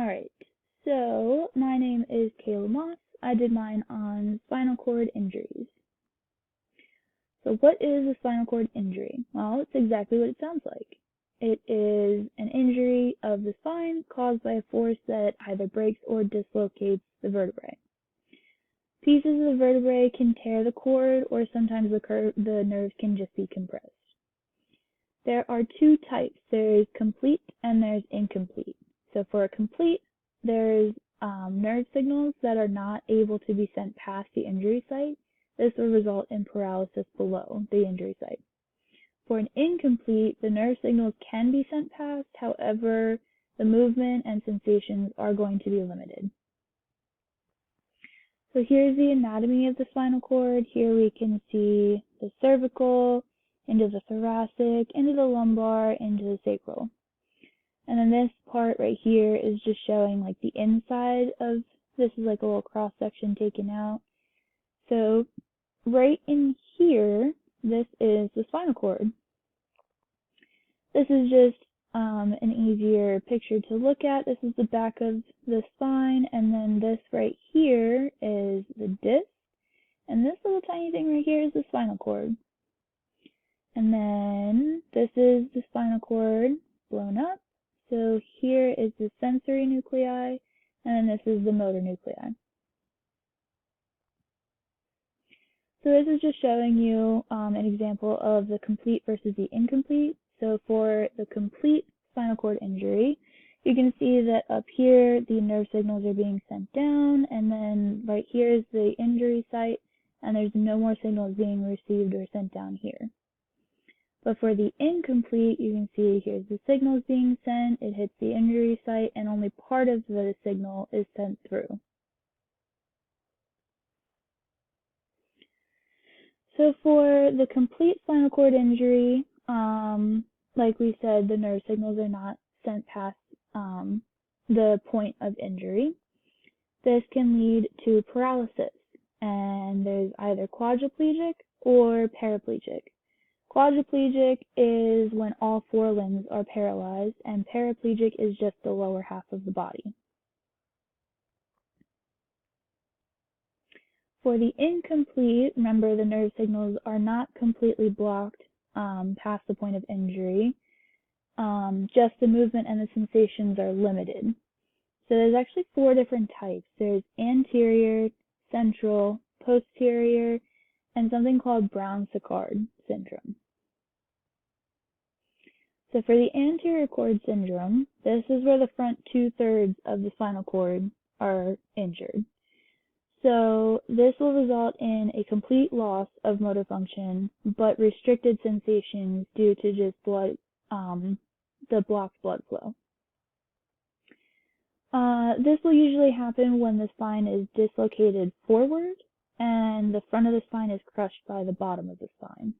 Alright, so my name is Kayla Moss. I did mine on spinal cord injuries. So what is a spinal cord injury? Well, it's exactly what it sounds like. It is an injury of the spine caused by a force that either breaks or dislocates the vertebrae. Pieces of the vertebrae can tear the cord, or sometimes the nerves can just be compressed. There are two types. There's complete and there's incomplete. So for a complete, there's nerve signals that are not able to be sent past the injury site. This will result in paralysis below the injury site. For an incomplete, the nerve signals can be sent past, however, the movement and sensations are going to be limited. So here's the anatomy of the spinal cord. Here we can see the cervical, into the thoracic, into the lumbar, into the sacral. And then this part right here is just showing like the inside of, this is like a little cross section taken out. So right in here, this is the spinal cord. This is just an easier picture to look at. This is the back of the spine, and then this right here is the disc, and this little tiny thing right here is the spinal cord. And then this is the spinal cord blown up. So here is the sensory nuclei, and then this is the motor nuclei. So this is just showing you an example of the complete versus the incomplete. So for the complete spinal cord injury, you can see that up here the nerve signals are being sent down, and then right here is the injury site, and there's no more signals being received or sent down here. But for the incomplete, you can see here's the signals being sent, it hits the injury site, and only part of the signal is sent through. So for the complete spinal cord injury, like we said, the nerve signals are not sent past the point of injury. This can lead to paralysis, and there's either quadriplegic or paraplegic. Quadriplegic is when all four limbs are paralyzed, and paraplegic is just the lower half of the body. For the incomplete, remember the nerve signals are not completely blocked past the point of injury. Just the movement and the sensations are limited. So there's actually four different types. There's anterior, central, posterior, and something called Brown-Séquard syndrome. So for the anterior cord syndrome, this is where the front 2/3 of the spinal cord are injured. So this will result in a complete loss of motor function, but restricted sensations due to just the blocked blood flow. This will usually happen when the spine is dislocated forward and the front of the spine is crushed by the bottom of the spine.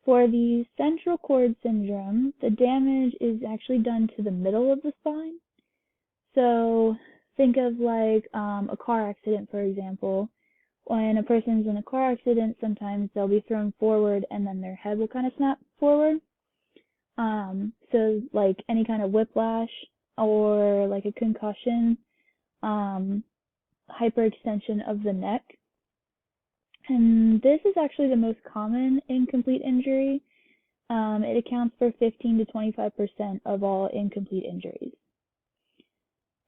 For the central cord syndrome, the damage is actually done to the middle of the spine. So think of like a car accident, for example. When a person's in a car accident, sometimes they'll be thrown forward and then their head will kind of snap forward. So like any kind of whiplash or like a concussion, hyperextension of the neck. And this is actually the most common incomplete injury. It accounts for 15 to 25% of all incomplete injuries.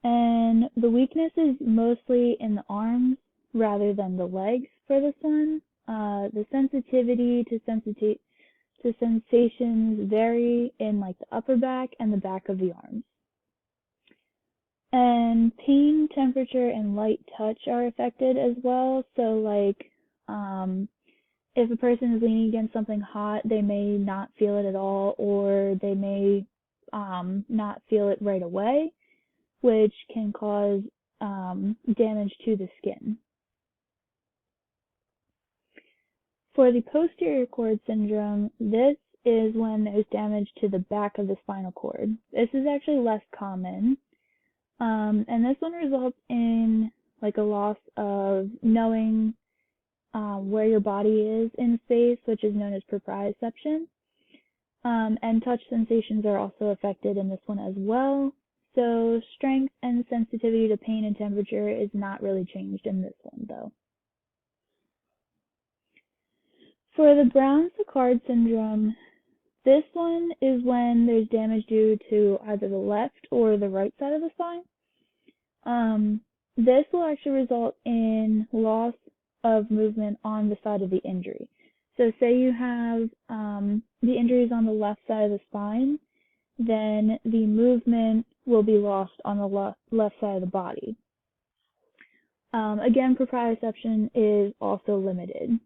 And the weakness is mostly in the arms rather than the legs for this one. The sensitivity to sensations vary in like the upper back and the back of the arms. And pain, temperature, and light touch are affected as well. So like if a person is leaning against something hot, they may not feel it at all, or they may not feel it right away, which can cause damage to the skin. For the posterior cord syndrome, this is when there's damage to the back of the spinal cord. This is actually less common, and this one results in like a loss of knowing where your body is in space, which is known as proprioception. And touch sensations are also affected in this one as well. So strength and sensitivity to pain and temperature is not really changed in this one though. For the Brown-Séquard syndrome, this one is when there's damage due to either the left or the right side of the spine. This will actually result in loss of movement on the side of the injury. So say you have the injuries on the left side of the spine, then the movement will be lost on the left side of the body. Again, proprioception is also limited.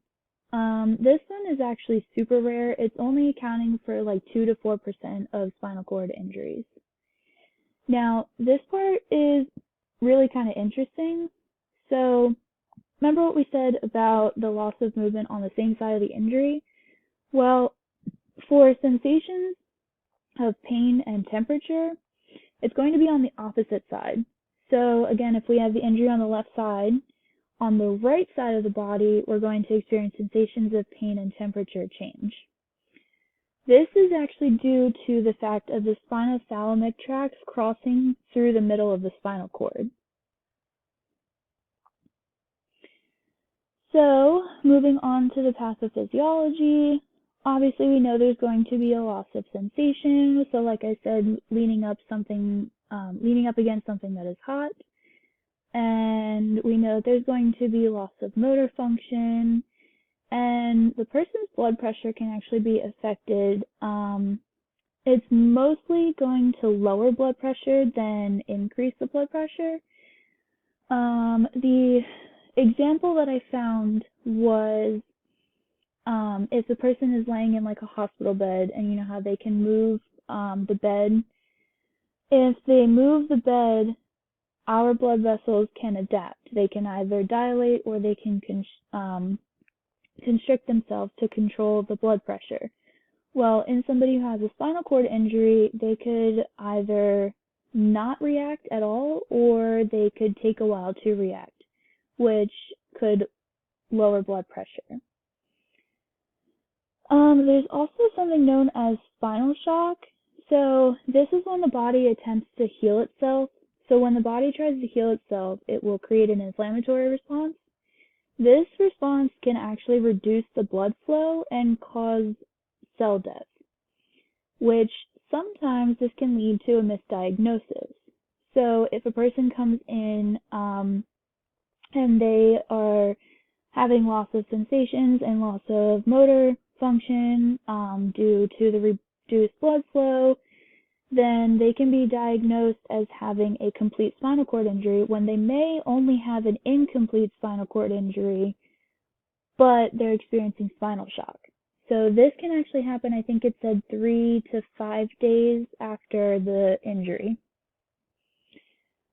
This one is actually super rare. It's only accounting for like 2 to 4% of spinal cord injuries. Now, this part is really kind of interesting. So, remember what we said about the loss of movement on the same side of the injury? Well, for sensations of pain and temperature, it's going to be on the opposite side. So, again, if we have the injury on the left side, on the right side of the body, we're going to experience sensations of pain and temperature change. This is actually due to the fact of the spinothalamic tracts crossing through the middle of the spinal cord. So, moving on to the pathophysiology, obviously we know there's going to be a loss of sensation. So, like I said, leaning up against something that is hot. And we know there's going to be loss of motor function, and the person's blood pressure can actually be affected. It's mostly going to lower blood pressure than increase the blood pressure. The example that I found was if the person is laying in like a hospital bed, and you know how they can move the bed. If they move the bed, our blood vessels can adapt. They can either dilate or they can constrict themselves to control the blood pressure. Well, in somebody who has a spinal cord injury, they could either not react at all or they could take a while to react, which could lower blood pressure. There's also something known as spinal shock. So this is when the body attempts to heal itself. So when the body tries to heal itself, it will create an inflammatory response. This response can actually reduce the blood flow and cause cell death, which sometimes this can lead to a misdiagnosis. So if a person comes in and they are having loss of sensations and loss of motor function due to the reduced blood flow, then they can be diagnosed as having a complete spinal cord injury when they may only have an incomplete spinal cord injury, but they're experiencing spinal shock. So this can actually happen, I think it said 3 to 5 days after the injury.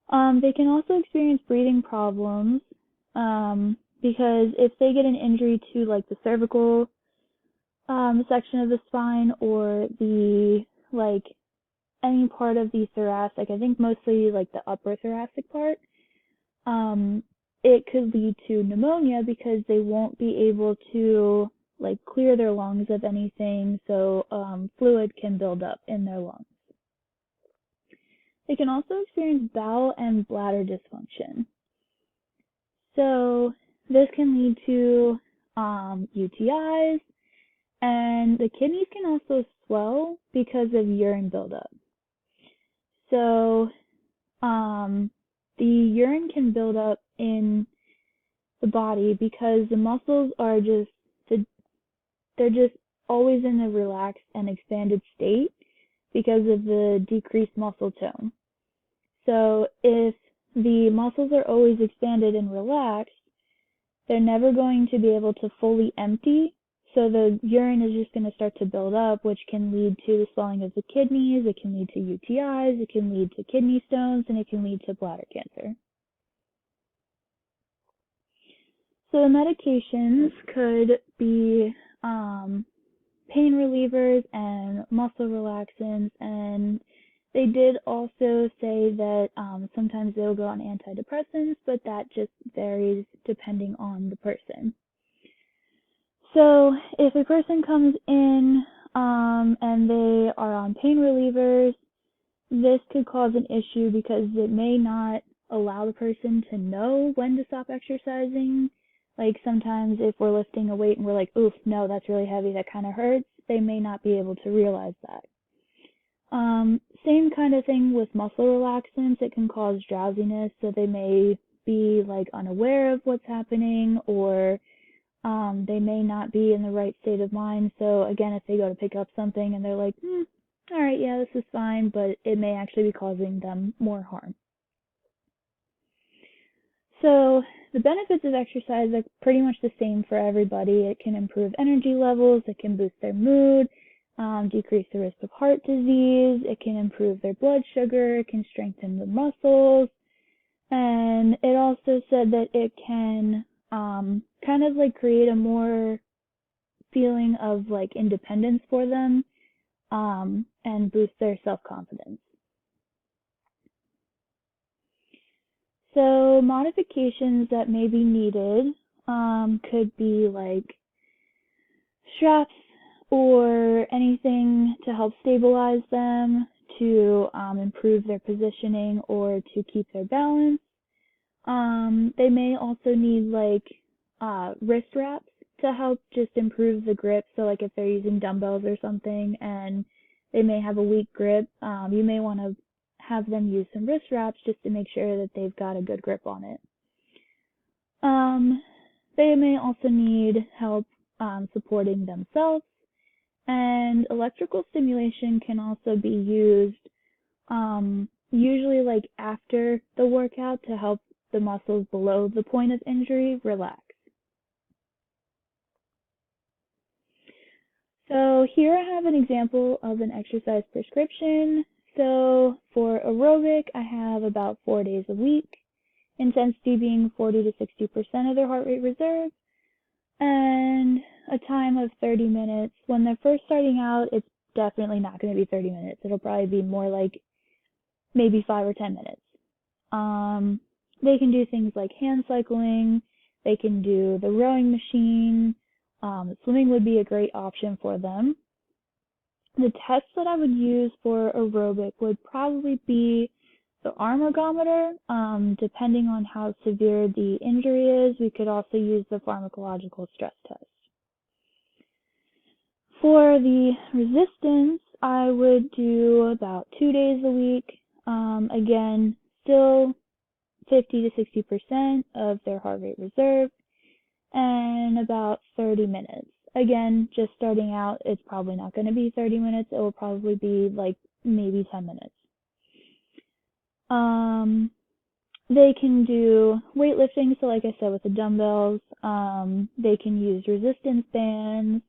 They can also experience breathing problems because if they get an injury to like the cervical section of the spine or the any part of the thoracic, I think mostly like the upper thoracic part, it could lead to pneumonia because they won't be able to clear their lungs of anything, so fluid can build up in their lungs. They can also experience bowel and bladder dysfunction. So this can lead to UTIs, and the kidneys can also swell because of urine buildup. So the urine can build up in the body because the muscles are they're just always in a relaxed and expanded state because of the decreased muscle tone. So if the muscles are always expanded and relaxed, they're never going to be able to fully empty. So the urine is just going to start to build up, which can lead to the swelling of the kidneys, it can lead to UTIs, it can lead to kidney stones, and it can lead to bladder cancer. So the medications could be pain relievers and muscle relaxants, and they did also say that sometimes they'll go on antidepressants, but that just varies depending on the person. So if a person comes in and they are on pain relievers. This could cause an issue because it may not allow the person to know when to stop exercising. Like sometimes if we're lifting a weight and we're like, oof, no, that's really heavy, that kind of hurts, they may not be able to realize that. Same kind of thing with muscle relaxants. It can cause drowsiness, so they may be like unaware of what's happening, or they may not be in the right state of mind. So again, if they go to pick up something and they're like, all right, yeah, this is fine, but it may actually be causing them more harm. So the benefits of exercise are pretty much the same for everybody. It can improve energy levels, it can boost their mood, decrease the risk of heart disease, it can improve their blood sugar, it can strengthen the muscles, and it also said that it can kind of like create a more feeling of like independence for them, and boost their self-confidence. So modifications that may be needed could be like straps or anything to help stabilize them, to improve their positioning, or to keep their balance. They may also need like wrist wraps to help just improve the grip. So like if they're using dumbbells or something and they may have a weak grip, you may want to have them use some wrist wraps just to make sure that they've got a good grip on it. They may also need help supporting themselves, and electrical stimulation can also be used usually like after the workout to help the muscles below the point of injury relax. So here I have an example of an exercise prescription. So for aerobic, I have about 4 days a week, intensity being 40 to 60% of their heart rate reserve, and a time of 30 minutes. When they're first starting out, it's definitely not going to be 30 minutes. It'll probably be more like maybe 5 or 10 minutes. They can do things like hand cycling, they can do the rowing machine, swimming would be a great option for them. The tests that I would use for aerobic would probably be the arm ergometer. Depending on how severe the injury is, we could also use the pharmacological stress test. For the resistance, I would do about 2 days a week. Again, still 50 to 60% of their heart rate reserve, and about 30 minutes. Again, just starting out, it's probably not going to be 30 minutes. It will probably be like maybe 10 minutes. They can do weightlifting, so like I said, with the dumbbells. They can use resistance bands.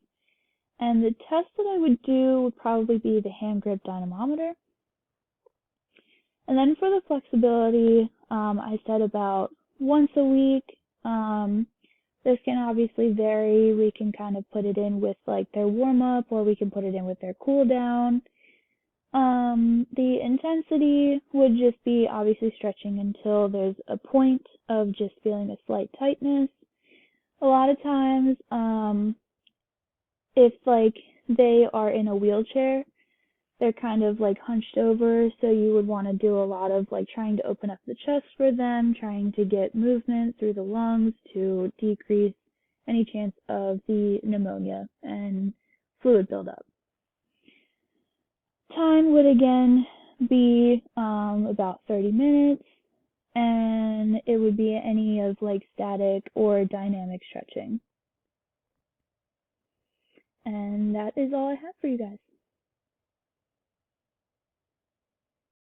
And the test that I would do would probably be the hand grip dynamometer. And then for the flexibility, I said about once a week. This can obviously vary. We can kind of put it in with like their warm-up, or we can put it in with their cool-down. The intensity would just be obviously stretching until there's a point of just feeling a slight tightness. A lot of times, if like they are in a wheelchair, they're kind of like hunched over, so you would want to do a lot of like trying to open up the chest for them, trying to get movement through the lungs to decrease any chance of the pneumonia and fluid buildup. Time would again be about 30 minutes, and it would be any of like static or dynamic stretching. And that is all I have for you guys.